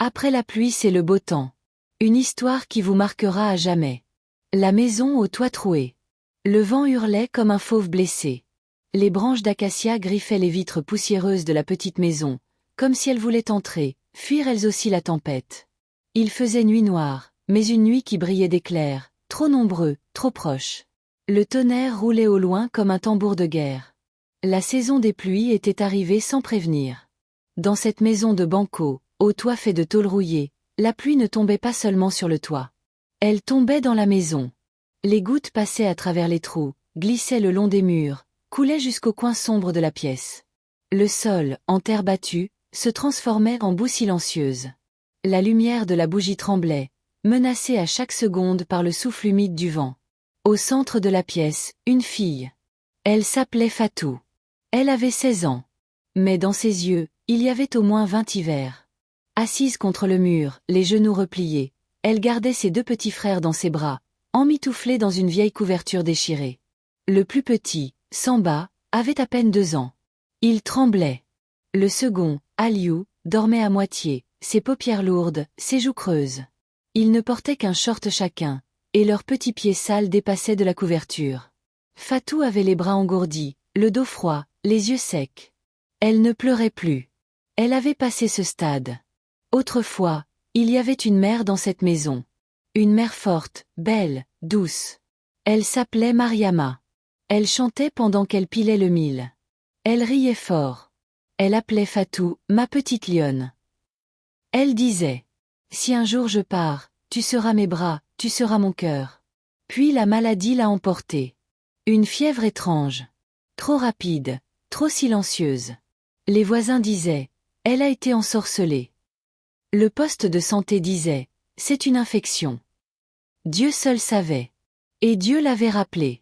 Après la pluie, c'est le beau temps. Une histoire qui vous marquera à jamais. La maison au toit troué. Le vent hurlait comme un fauve blessé. Les branches d'acacia griffaient les vitres poussiéreuses de la petite maison, comme si elles voulaient entrer, fuir elles aussi la tempête. Il faisait nuit noire, mais une nuit qui brillait d'éclairs, trop nombreux, trop proches. Le tonnerre roulait au loin comme un tambour de guerre. La saison des pluies était arrivée sans prévenir. Dans cette maison de banco, au toit fait de tôle rouillée, la pluie ne tombait pas seulement sur le toit. Elle tombait dans la maison. Les gouttes passaient à travers les trous, glissaient le long des murs, coulaient jusqu'au coin sombre de la pièce. Le sol, en terre battue, se transformait en boue silencieuse. La lumière de la bougie tremblait, menacée à chaque seconde par le souffle humide du vent. Au centre de la pièce, une fille. Elle s'appelait Fatou. Elle avait 16 ans. Mais dans ses yeux, il y avait au moins 20 hivers. Assise contre le mur, les genoux repliés, elle gardait ses 2 petits frères dans ses bras, emmitouflés dans une vieille couverture déchirée. Le plus petit, Samba, avait à peine 2 ans. Il tremblait. Le second, Aliou, dormait à moitié, ses paupières lourdes, ses joues creuses. Ils ne portaient qu'un short chacun, et leurs petits pieds sales dépassaient de la couverture. Fatou avait les bras engourdis, le dos froid, les yeux secs. Elle ne pleurait plus. Elle avait passé ce stade. Autrefois, il y avait une mère dans cette maison. Une mère forte, belle, douce. Elle s'appelait Mariama. Elle chantait pendant qu'elle pilait le mil. Elle riait fort. Elle appelait Fatou « ma petite lionne ». Elle disait « Si un jour je pars, tu seras mes bras, tu seras mon cœur ». Puis la maladie l'a emportée. Une fièvre étrange. Trop rapide, trop silencieuse. Les voisins disaient « Elle a été ensorcelée ». Le poste de santé disait « C'est une infection ». Dieu seul savait. Et Dieu l'avait rappelé.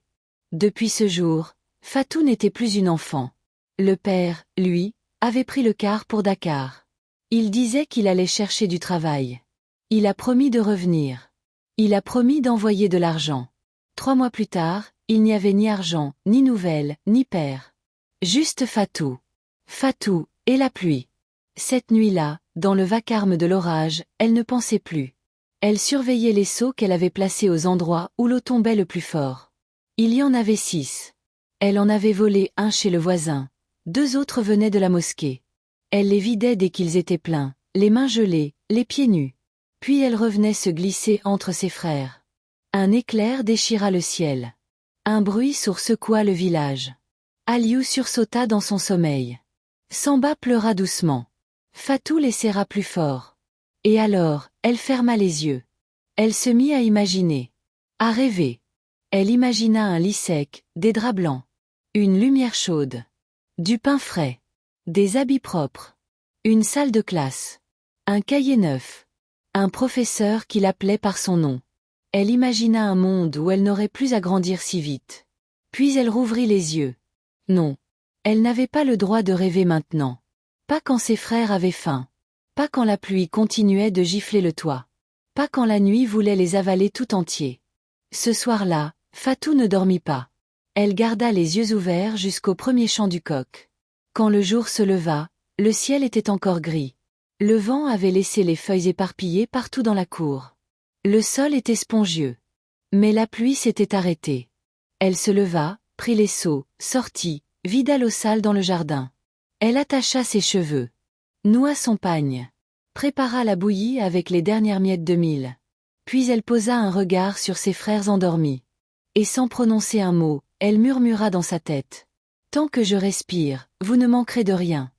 Depuis ce jour, Fatou n'était plus une enfant. Le père, lui, avait pris le car pour Dakar. Il disait qu'il allait chercher du travail. Il a promis de revenir. Il a promis d'envoyer de l'argent. 3 mois plus tard, il n'y avait ni argent, ni nouvelles, ni père. Juste Fatou. Fatou, et la pluie. Cette nuit-là, dans le vacarme de l'orage, elle ne pensait plus. Elle surveillait les seaux qu'elle avait placés aux endroits où l'eau tombait le plus fort. Il y en avait 6. Elle en avait volé un chez le voisin. 2 autres venaient de la mosquée. Elle les vidait dès qu'ils étaient pleins, les mains gelées, les pieds nus. Puis elle revenait se glisser entre ses frères. Un éclair déchira le ciel. Un bruit sourd secoua le village. Aliou sursauta dans son sommeil. Samba pleura doucement. Fatou les serra plus fort. Et alors, elle ferma les yeux. Elle se mit à imaginer. À rêver. Elle imagina un lit sec, des draps blancs. Une lumière chaude. Du pain frais. Des habits propres. Une salle de classe. Un cahier neuf. Un professeur qui l'appelait par son nom. Elle imagina un monde où elle n'aurait plus à grandir si vite. Puis elle rouvrit les yeux. Non. Elle n'avait pas le droit de rêver maintenant. Pas quand ses frères avaient faim. Pas quand la pluie continuait de gifler le toit. Pas quand la nuit voulait les avaler tout entiers. Ce soir-là, Fatou ne dormit pas. Elle garda les yeux ouverts jusqu'au premier chant du coq. Quand le jour se leva, le ciel était encore gris. Le vent avait laissé les feuilles éparpillées partout dans la cour. Le sol était spongieux. Mais la pluie s'était arrêtée. Elle se leva, prit les seaux, sortit, vida l'eau sale dans le jardin. Elle attacha ses cheveux. Noua son pagne. Prépara la bouillie avec les dernières miettes de mil. Puis elle posa un regard sur ses frères endormis. Et sans prononcer un mot, elle murmura dans sa tête. « Tant que je respire, vous ne manquerez de rien. »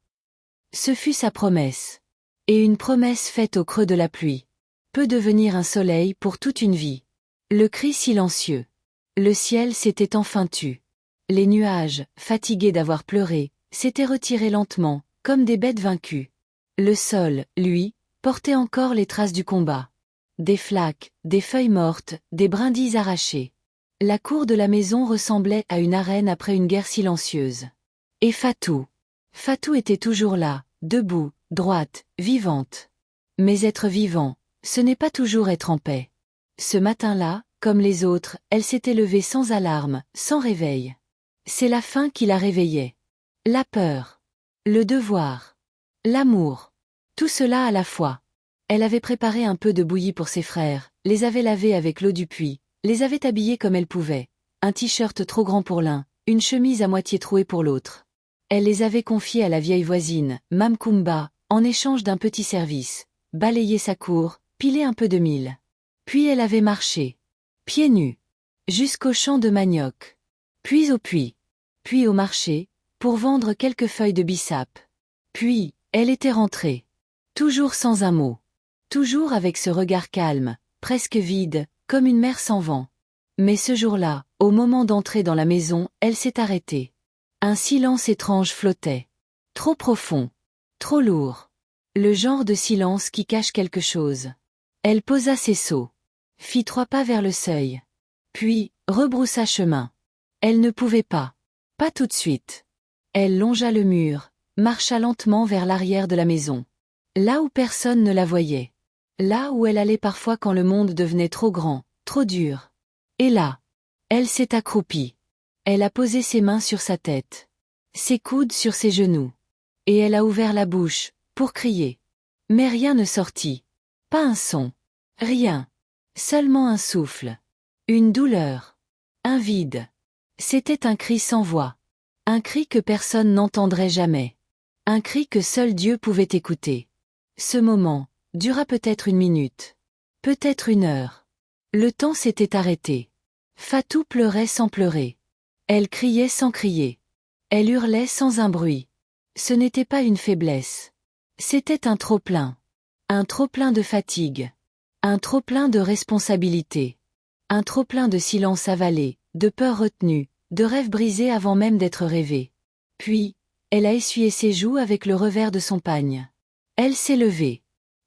Ce fut sa promesse. Et une promesse faite au creux de la pluie peut devenir un soleil pour toute une vie. Le cri silencieux. Le ciel s'était enfin tu. Les nuages, fatigués d'avoir pleuré, s'étaient retirés lentement, comme des bêtes vaincues. Le sol, lui, portait encore les traces du combat. Des flaques, des feuilles mortes, des brindilles arrachées. La cour de la maison ressemblait à une arène après une guerre silencieuse. Et Fatou. Fatou était toujours là, debout, droite, vivante. Mais être vivant, ce n'est pas toujours être en paix. Ce matin-là, comme les autres, elle s'était levée sans alarme, sans réveil. C'est la faim qui la réveillait. La peur. Le devoir. L'amour. Tout cela à la fois. Elle avait préparé un peu de bouillie pour ses frères, les avait lavés avec l'eau du puits, les avait habillés comme elle pouvait. Un t-shirt trop grand pour l'un, une chemise à moitié trouée pour l'autre. Elle les avait confiés à la vieille voisine, Mame Kumba, en échange d'un petit service. Balayer sa cour, piler un peu de mil. Puis elle avait marché, pieds nus, jusqu'au champ de manioc. Puis au puits. Puis au marché, pour vendre quelques feuilles de bissap. Puis, elle était rentrée. Toujours sans un mot. Toujours avec ce regard calme, presque vide, comme une mer sans vent. Mais ce jour-là, au moment d'entrer dans la maison, elle s'est arrêtée. Un silence étrange flottait. Trop profond. Trop lourd. Le genre de silence qui cache quelque chose. Elle posa ses seaux. Fit 3 pas vers le seuil. Puis, rebroussa chemin. Elle ne pouvait pas. Pas tout de suite. Elle longea le mur, marcha lentement vers l'arrière de la maison. Là où personne ne la voyait. Là où elle allait parfois quand le monde devenait trop grand, trop dur. Et là, elle s'est accroupie. Elle a posé ses mains sur sa tête. Ses coudes sur ses genoux. Et elle a ouvert la bouche, pour crier. Mais rien ne sortit. Pas un son. Rien. Seulement un souffle. Une douleur. Un vide. C'était un cri sans voix. Un cri que personne n'entendrait jamais. Un cri que seul Dieu pouvait écouter. Ce moment dura peut-être 1 minute. Peut-être 1 heure. Le temps s'était arrêté. Fatou pleurait sans pleurer. Elle criait sans crier. Elle hurlait sans un bruit. Ce n'était pas une faiblesse. C'était un trop-plein. Un trop-plein de fatigue. Un trop-plein de responsabilité. Un trop-plein de silence avalé, de peur retenue, de rêves brisés avant même d'être rêvés. Puis, elle a essuyé ses joues avec le revers de son pagne. Elle s'est levée.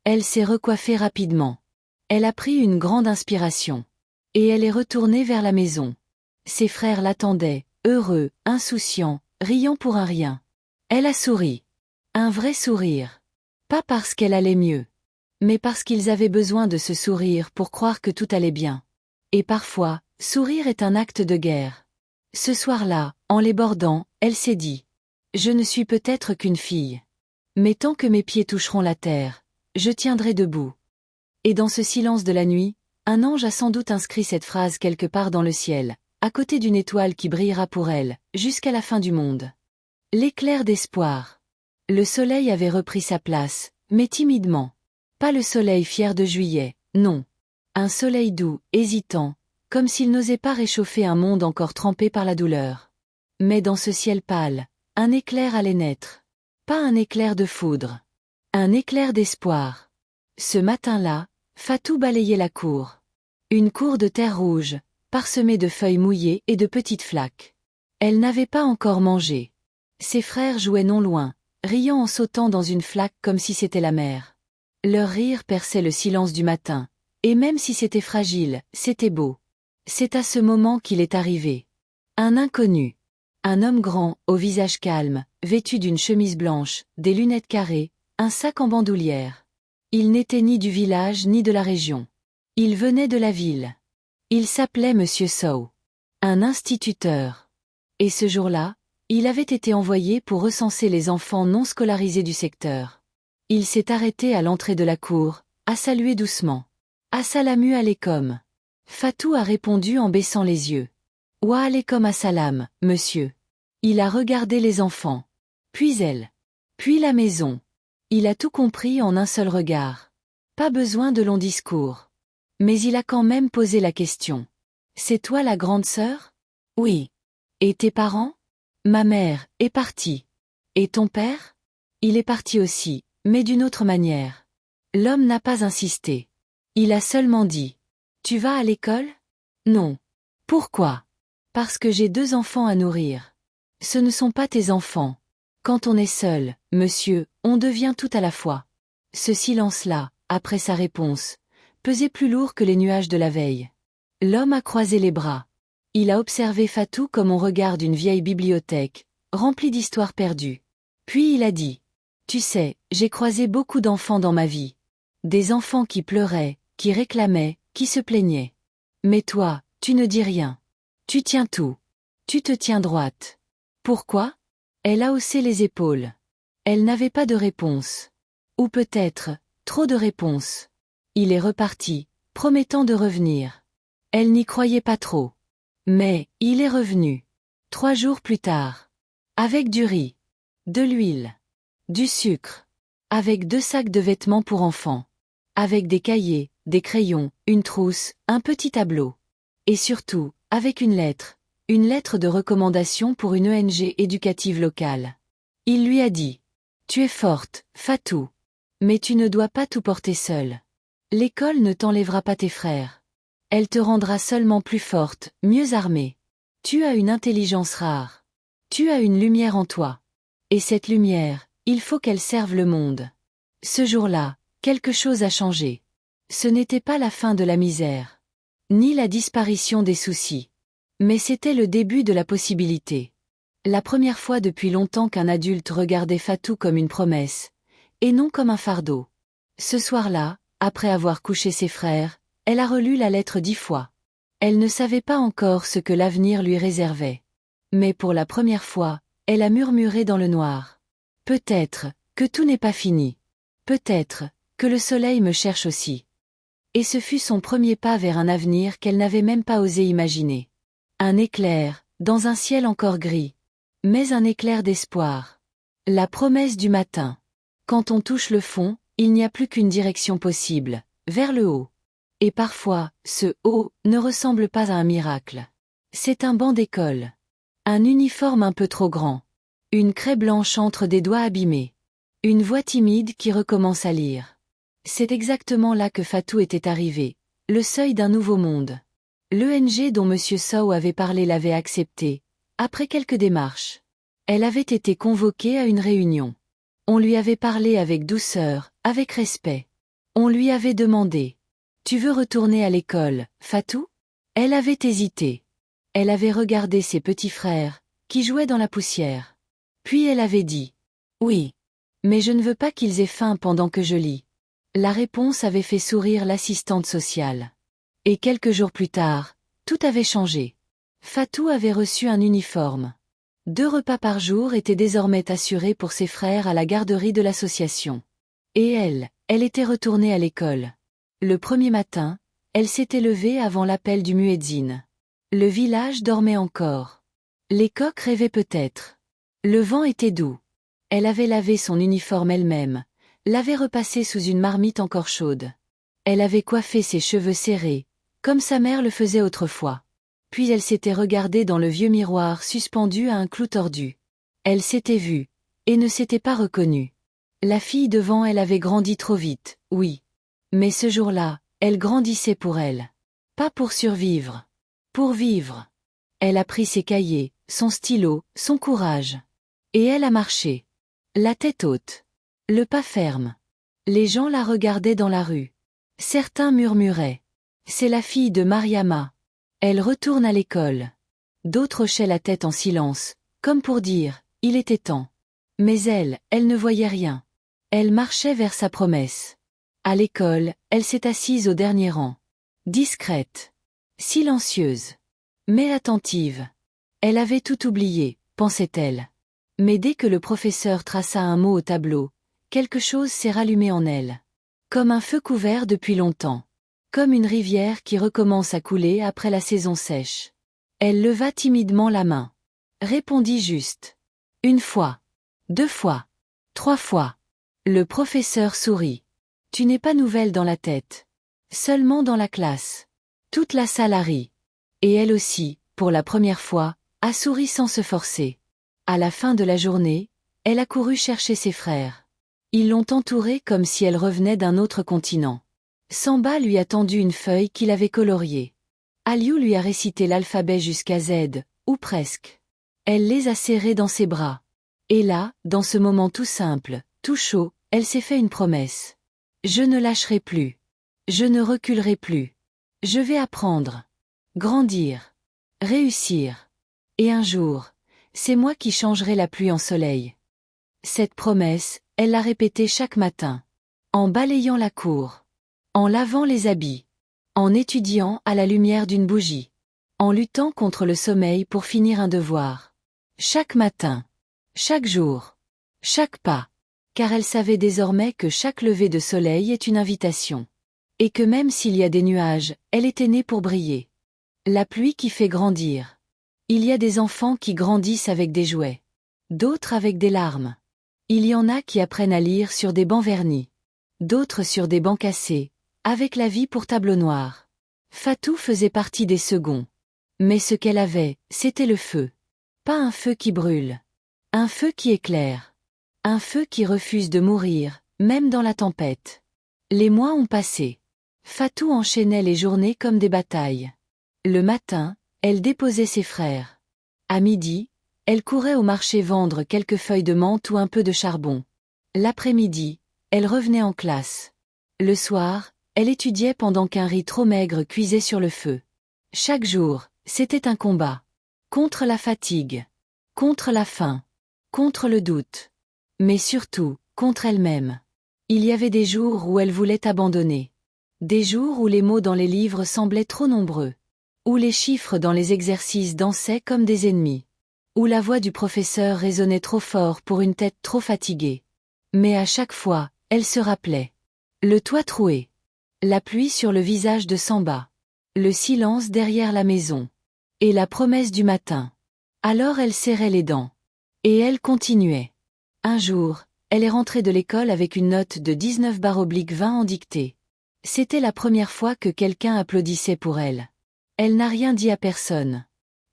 Elle s'est recoiffée rapidement. Elle a pris une grande inspiration. Et elle est retournée vers la maison. Ses frères l'attendaient, heureux, insouciants, riant pour un rien. Elle a souri. Un vrai sourire. Pas parce qu'elle allait mieux. Mais parce qu'ils avaient besoin de ce sourire pour croire que tout allait bien. Et parfois, sourire est un acte de guerre. Ce soir-là, en les bordant, elle s'est dit. Je ne suis peut-être qu'une fille. Mais tant que mes pieds toucheront la terre, je tiendrai debout. Et dans ce silence de la nuit, un ange a sans doute inscrit cette phrase quelque part dans le ciel, à côté d'une étoile qui brillera pour elle, jusqu'à la fin du monde. L'éclair d'espoir. Le soleil avait repris sa place, mais timidement. Pas le soleil fier de juillet, non. Un soleil doux, hésitant, comme s'il n'osait pas réchauffer un monde encore trempé par la douleur. Mais dans ce ciel pâle, un éclair allait naître. Pas un éclair de foudre. Un éclair d'espoir. Ce matin-là, Fatou balayait la cour. Une cour de terre rouge, parsemée de feuilles mouillées et de petites flaques. Elle n'avait pas encore mangé. Ses frères jouaient non loin, riant en sautant dans une flaque comme si c'était la mer. Leur rire perçait le silence du matin, et même si c'était fragile, c'était beau. C'est à ce moment qu'il est arrivé. Un inconnu. Un homme grand, au visage calme, vêtu d'une chemise blanche, des lunettes carrées, un sac en bandoulière. Il n'était ni du village ni de la région. Il venait de la ville. Il s'appelait Monsieur Sow. Un instituteur. Et ce jour-là, il avait été envoyé pour recenser les enfants non scolarisés du secteur. Il s'est arrêté à l'entrée de la cour, a salué doucement. Assalamu alaikum. Fatou a répondu en baissant les yeux. Wa alaikum assalam, monsieur. Il a regardé les enfants. Puis elle. Puis la maison. Il a tout compris en un seul regard. Pas besoin de longs discours. Mais il a quand même posé la question. C'est toi la grande sœur? Oui. Et tes parents? Ma mère est partie. Et ton père? Il est parti aussi, mais d'une autre manière. L'homme n'a pas insisté. Il a seulement dit. Tu vas à l'école? Non. Pourquoi? Parce que j'ai 2 enfants à nourrir. Ce ne sont pas tes enfants. Quand on est seul, monsieur, on devient tout à la fois. Ce silence-là, après sa réponse, pesait plus lourd que les nuages de la veille. L'homme a croisé les bras. Il a observé Fatou comme on regarde une vieille bibliothèque, remplie d'histoires perdues. Puis il a dit. Tu sais, j'ai croisé beaucoup d'enfants dans ma vie. Des enfants qui pleuraient, qui réclamaient, qui se plaignaient. Mais toi, tu ne dis rien. Tu tiens tout. Tu te tiens droite. Pourquoi? Elle a haussé les épaules. Elle n'avait pas de réponse. Ou peut-être, Trop de réponses. Il est reparti, promettant de revenir. Elle n'y croyait pas trop. Mais, il est revenu. 3 jours plus tard. Avec du riz. De l'huile. Du sucre. Avec 2 sacs de vêtements pour enfants. Avec des cahiers, des crayons, une trousse, un petit tableau. Et surtout, avec une lettre de recommandation pour une ONG éducative locale. Il lui a dit. Tu es forte, Fatou. Mais tu ne dois pas tout porter seule. L'école ne t'enlèvera pas tes frères. Elle te rendra seulement plus forte, mieux armée. Tu as une intelligence rare. Tu as une lumière en toi. Et cette lumière, il faut qu'elle serve le monde. Ce jour-là, quelque chose a changé. Ce n'était pas la fin de la misère. Ni la disparition des soucis. Mais c'était le début de la possibilité. La première fois depuis longtemps qu'un adulte regardait Fatou comme une promesse, et non comme un fardeau. Ce soir-là, après avoir couché ses frères, elle a relu la lettre 10 fois. Elle ne savait pas encore ce que l'avenir lui réservait. Mais pour la première fois, elle a murmuré dans le noir. Peut-être que tout n'est pas fini. Peut-être que le soleil me cherche aussi. Et ce fut son premier pas vers un avenir qu'elle n'avait même pas osé imaginer. Un éclair, dans un ciel encore gris. Mais un éclair d'espoir. La promesse du matin. Quand on touche le fond, il n'y a plus qu'une direction possible, vers le haut. Et parfois, ce haut ne ressemble pas à un miracle. C'est un banc d'école. Un uniforme un peu trop grand. Une craie blanche entre des doigts abîmés. Une voix timide qui recommence à lire. C'est exactement là que Fatou était arrivé, le seuil d'un nouveau monde. L'ONG dont M. Sow avait parlé l'avait accepté, après quelques démarches. Elle avait été convoquée à une réunion. On lui avait parlé avec douceur, avec respect. On lui avait demandé. Tu veux retourner à l'école, Fatou? Elle avait hésité. Elle avait regardé ses petits frères, qui jouaient dans la poussière. Puis elle avait dit. Oui. Mais je ne veux pas qu'ils aient faim pendant que je lis. La réponse avait fait sourire l'assistante sociale. Et quelques jours plus tard, tout avait changé. Fatou avait reçu un uniforme. 2 repas par jour étaient désormais assurés pour ses frères à la garderie de l'association. Et elle était retournée à l'école. Le premier matin, elle s'était levée avant l'appel du muezzin. Le village dormait encore. Les coqs rêvaient peut-être. Le vent était doux. Elle avait lavé son uniforme elle-même, l'avait repassé sous une marmite encore chaude. Elle avait coiffé ses cheveux serrés, comme sa mère le faisait autrefois. Puis elle s'était regardée dans le vieux miroir suspendu à un clou tordu. Elle s'était vue, et ne s'était pas reconnue. La fille devant elle avait grandi trop vite, oui. Mais ce jour-là, elle grandissait pour elle. Pas pour survivre. Pour vivre. Elle a pris ses cahiers, son stylo, son courage. Et elle a marché. La tête haute. Le pas ferme. Les gens la regardaient dans la rue. Certains murmuraient. C'est la fille de Mariama. Elle retourne à l'école. D'autres hochaient la tête en silence, comme pour dire, il était temps. Mais elle ne voyait rien. Elle marchait vers sa promesse. À l'école, elle s'est assise au dernier rang. Discrète. Silencieuse. Mais attentive. Elle avait tout oublié, pensait-elle. Mais dès que le professeur traça un mot au tableau, quelque chose s'est rallumé en elle. Comme un feu couvert depuis longtemps. Comme une rivière qui recommence à couler après la saison sèche. Elle leva timidement la main. Répondit juste. 1 fois. 2 fois. 3 fois. Le professeur sourit. Tu n'es pas nouvelle dans la tête. Seulement dans la classe. Toute la salle a ri. Et elle aussi, pour la première fois, a souri sans se forcer. À la fin de la journée, elle a couru chercher ses frères. Ils l'ont entourée comme si elle revenait d'un autre continent. Samba lui a tendu une feuille qu'il avait coloriée. Aliou lui a récité l'alphabet jusqu'à Z, ou presque. Elle les a serrés dans ses bras. Et là, dans ce moment tout simple, tout chaud, elle s'est fait une promesse. Je ne lâcherai plus. Je ne reculerai plus. Je vais apprendre. Grandir. Réussir. Et un jour, c'est moi qui changerai la pluie en soleil. Cette promesse, elle l'a répétée chaque matin. En balayant la cour. En lavant les habits. En étudiant à la lumière d'une bougie. En luttant contre le sommeil pour finir un devoir. Chaque matin. Chaque jour. Chaque pas. car elle savait désormais que chaque lever de soleil est une invitation. Et que même s'il y a des nuages, elle était née pour briller. La pluie qui fait grandir. Il y a des enfants qui grandissent avec des jouets. D'autres avec des larmes. Il y en a qui apprennent à lire sur des bancs vernis. D'autres sur des bancs cassés, avec la vie pour tableau noir. Fatou faisait partie des seconds. Mais ce qu'elle avait, c'était le feu. Pas un feu qui brûle. Un feu qui éclaire. Un feu qui refuse de mourir, même dans la tempête. Les mois ont passé. Fatou enchaînait les journées comme des batailles. Le matin, elle déposait ses frères. À midi, elle courait au marché vendre quelques feuilles de menthe ou un peu de charbon. L'après-midi, elle revenait en classe. Le soir, elle étudiait pendant qu'un riz trop maigre cuisait sur le feu. Chaque jour, c'était un combat. Contre la fatigue. Contre la faim. Contre le doute. Mais surtout, contre elle-même. Il y avait des jours où elle voulait abandonner. Des jours où les mots dans les livres semblaient trop nombreux. Où les chiffres dans les exercices dansaient comme des ennemis. Où la voix du professeur résonnait trop fort pour une tête trop fatiguée. Mais à chaque fois, elle se rappelait. Le toit troué. La pluie sur le visage de Samba. Le silence derrière la maison. Et la promesse du matin. Alors elle serrait les dents. Et elle continuait. Un jour, elle est rentrée de l'école avec une note de 19/20 en dictée. C'était la première fois que quelqu'un applaudissait pour elle. Elle n'a rien dit à personne.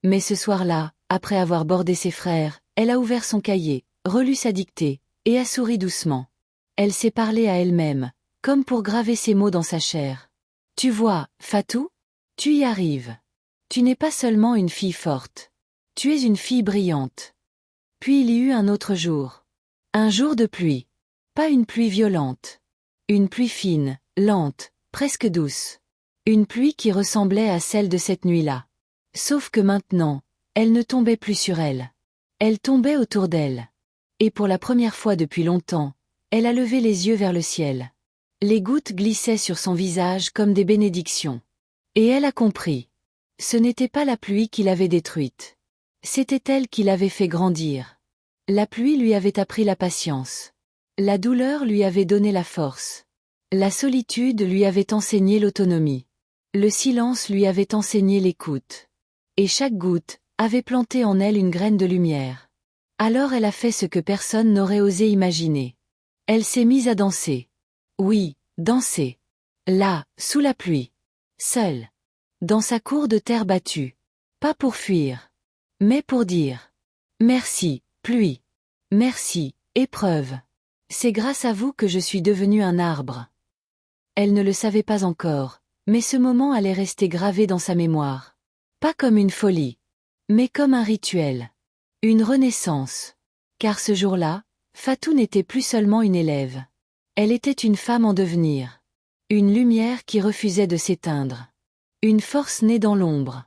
Mais ce soir-là, après avoir bordé ses frères, elle a ouvert son cahier, relu sa dictée, et a souri doucement. Elle s'est parlé à elle-même, comme pour graver ses mots dans sa chair. Tu vois, Fatou? Tu y arrives. Tu n'es pas seulement une fille forte. Tu es une fille brillante. Puis il y eut un autre jour. Un jour de pluie. Pas une pluie violente. Une pluie fine, lente, presque douce. Une pluie qui ressemblait à celle de cette nuit-là. Sauf que maintenant, elle ne tombait plus sur elle. Elle tombait autour d'elle. Et pour la première fois depuis longtemps, elle a levé les yeux vers le ciel. Les gouttes glissaient sur son visage comme des bénédictions. Et elle a compris. Ce n'était pas la pluie qui l'avait détruite. C'était elle qui l'avait fait grandir. La pluie lui avait appris la patience. La douleur lui avait donné la force. La solitude lui avait enseigné l'autonomie. Le silence lui avait enseigné l'écoute. Et chaque goutte avait planté en elle une graine de lumière. Alors elle a fait ce que personne n'aurait osé imaginer. Elle s'est mise à danser. Oui, danser. Là, sous la pluie. Seule. Dans sa cour de terre battue. Pas pour fuir. Mais pour dire. Merci, pluie. Merci, épreuve. C'est grâce à vous que je suis devenue un arbre. Elle ne le savait pas encore, mais ce moment allait rester gravé dans sa mémoire. Pas comme une folie, mais comme un rituel. Une renaissance. Car ce jour-là, Fatou n'était plus seulement une élève. Elle était une femme en devenir. Une lumière qui refusait de s'éteindre. Une force née dans l'ombre.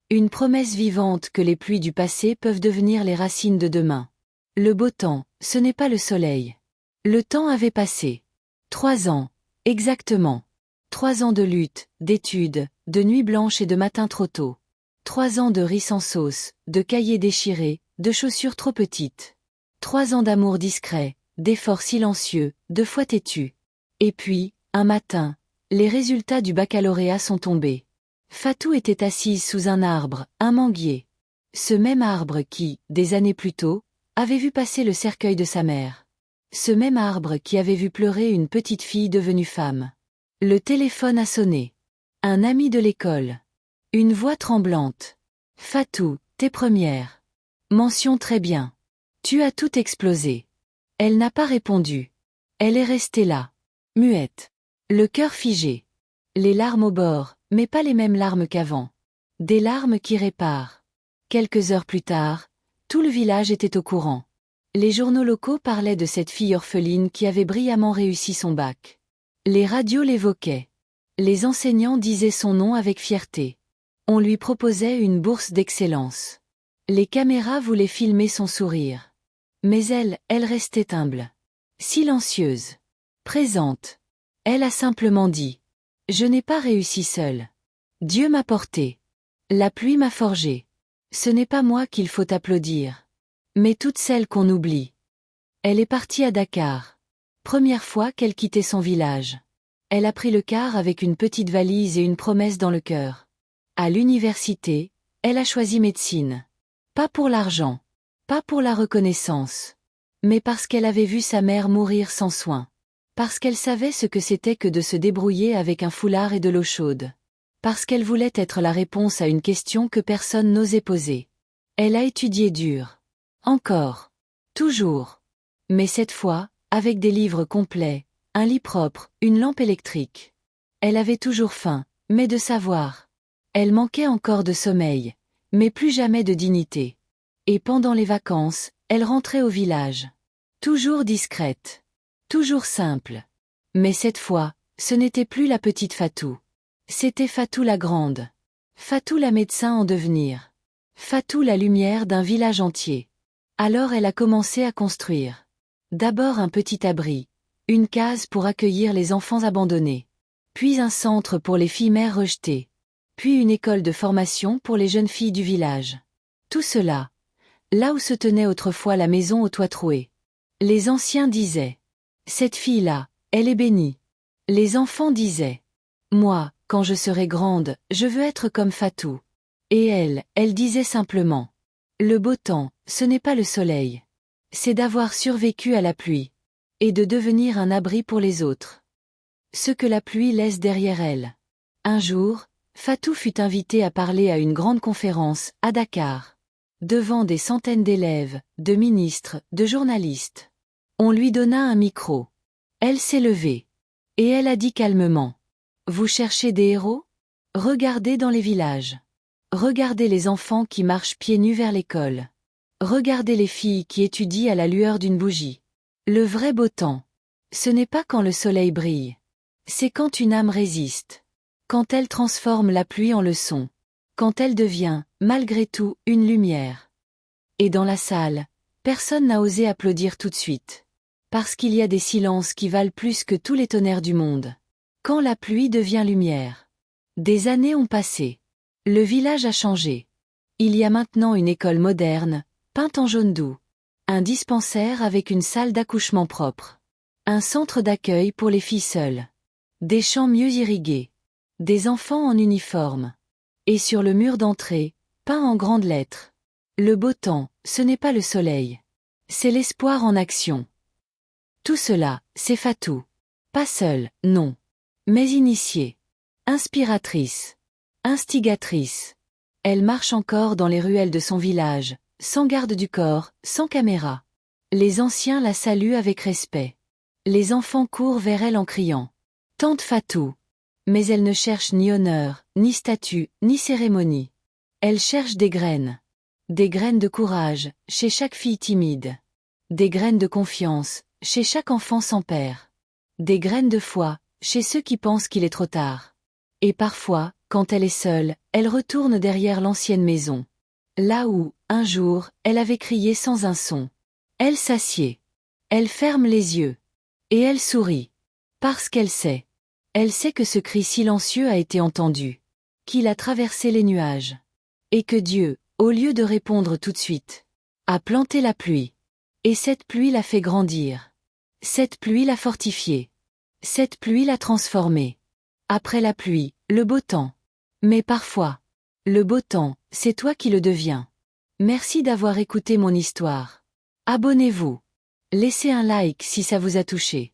Une promesse vivante que les pluies du passé peuvent devenir les racines de demain. Le beau temps, ce n'est pas le soleil. Le temps avait passé. 3 ans, exactement. 3 ans de lutte, d'études, de nuits blanches et de matins trop tôt. 3 ans de riz sans sauce, de cahiers déchirés, de chaussures trop petites. 3 ans d'amour discret, d'efforts silencieux, de foi têtue. Et puis, un matin, les résultats du baccalauréat sont tombés. Fatou était assise sous un arbre, un manguier. Ce même arbre qui, des années plus tôt, avait vu passer le cercueil de sa mère. Ce même arbre qui avait vu pleurer une petite fille devenue femme. Le téléphone a sonné. Un ami de l'école. Une voix tremblante. Fatou, t'es première. Mention très bien. Tu as tout explosé. Elle n'a pas répondu. Elle est restée là. Muette. Le cœur figé. Les larmes au bord, mais pas les mêmes larmes qu'avant. Des larmes qui réparent. Quelques heures plus tard, tout le village était au courant. Les journaux locaux parlaient de cette fille orpheline qui avait brillamment réussi son bac. Les radios l'évoquaient. Les enseignants disaient son nom avec fierté. On lui proposait une bourse d'excellence. Les caméras voulaient filmer son sourire. Mais elle restait humble. Silencieuse. Présente. Elle a simplement dit. Je n'ai pas réussi seule. Dieu m'a portée. La pluie m'a forgée. Ce n'est pas moi qu'il faut applaudir. Mais toutes celles qu'on oublie. Elle est partie à Dakar. Première fois qu'elle quittait son village. Elle a pris le car avec une petite valise et une promesse dans le cœur. À l'université, elle a choisi médecine. Pas pour l'argent. Pas pour la reconnaissance. Mais parce qu'elle avait vu sa mère mourir sans soin. Parce qu'elle savait ce que c'était que de se débrouiller avec un foulard et de l'eau chaude. Parce qu'elle voulait être la réponse à une question que personne n'osait poser. Elle a étudié dur. Encore. Toujours. Mais cette fois, avec des livres complets, un lit propre, une lampe électrique. Elle avait toujours faim, mais de savoir. Elle manquait encore de sommeil, mais plus jamais de dignité. Et pendant les vacances, elle rentrait au village. Toujours discrète. Toujours simple. Mais cette fois, ce n'était plus la petite Fatou. C'était Fatou la grande. Fatou la médecin en devenir. Fatou la lumière d'un village entier. Alors elle a commencé à construire. D'abord un petit abri, une case pour accueillir les enfants abandonnés. Puis un centre pour les filles mères rejetées. Puis une école de formation pour les jeunes filles du village. Tout cela, là où se tenait autrefois la maison au toit troué. Les anciens disaient « Cette fille-là, elle est bénie ». Les enfants disaient « Moi, quand je serai grande, je veux être comme Fatou ». Et elle disait simplement « Le beau temps, ce n'est pas le soleil. C'est d'avoir survécu à la pluie. Et de devenir un abri pour les autres. Ce que la pluie laisse derrière elle. » Un jour, Fatou fut invitée à parler à une grande conférence, à Dakar. Devant des centaines d'élèves, de ministres, de journalistes. On lui donna un micro. Elle s'est levée. Et elle a dit calmement. Vous cherchez des héros? Regardez dans les villages. Regardez les enfants qui marchent pieds nus vers l'école. Regardez les filles qui étudient à la lueur d'une bougie. Le vrai beau temps. Ce n'est pas quand le soleil brille. C'est quand une âme résiste. Quand elle transforme la pluie en leçon. Quand elle devient, malgré tout, une lumière. Et dans la salle, personne n'a osé applaudir tout de suite. Parce qu'il y a des silences qui valent plus que tous les tonnerres du monde. Quand la pluie devient lumière. Des années ont passé. Le village a changé. Il y a maintenant une école moderne, peinte en jaune doux. Un dispensaire avec une salle d'accouchement propre. Un centre d'accueil pour les filles seules. Des champs mieux irrigués. Des enfants en uniforme. Et sur le mur d'entrée, peint en grandes lettres. Le beau temps, ce n'est pas le soleil. C'est l'espoir en action. Tout cela, c'est Fatou. Pas seule, non. Mais initiée. Inspiratrice. Instigatrice. Elle marche encore dans les ruelles de son village, sans garde du corps, sans caméra. Les anciens la saluent avec respect. Les enfants courent vers elle en criant. Tante Fatou. Mais elle ne cherche ni honneur, ni statut, ni cérémonie. Elle cherche des graines. Des graines de courage, chez chaque fille timide. Des graines de confiance, chez chaque enfant sans père. Des graines de foi, chez ceux qui pensent qu'il est trop tard. Et parfois, quand elle est seule, elle retourne derrière l'ancienne maison. Là où, un jour, elle avait crié sans un son. Elle s'assied. Elle ferme les yeux. Et elle sourit. Parce qu'elle sait. Elle sait que ce cri silencieux a été entendu. Qu'il a traversé les nuages. Et que Dieu, au lieu de répondre tout de suite, a planté la pluie. Et cette pluie l'a fait grandir. Cette pluie l'a fortifiée. Cette pluie l'a transformée. Après la pluie, le beau temps. Mais parfois, le beau temps, c'est toi qui le deviens. Merci d'avoir écouté mon histoire. Abonnez-vous. Laissez un like si ça vous a touché.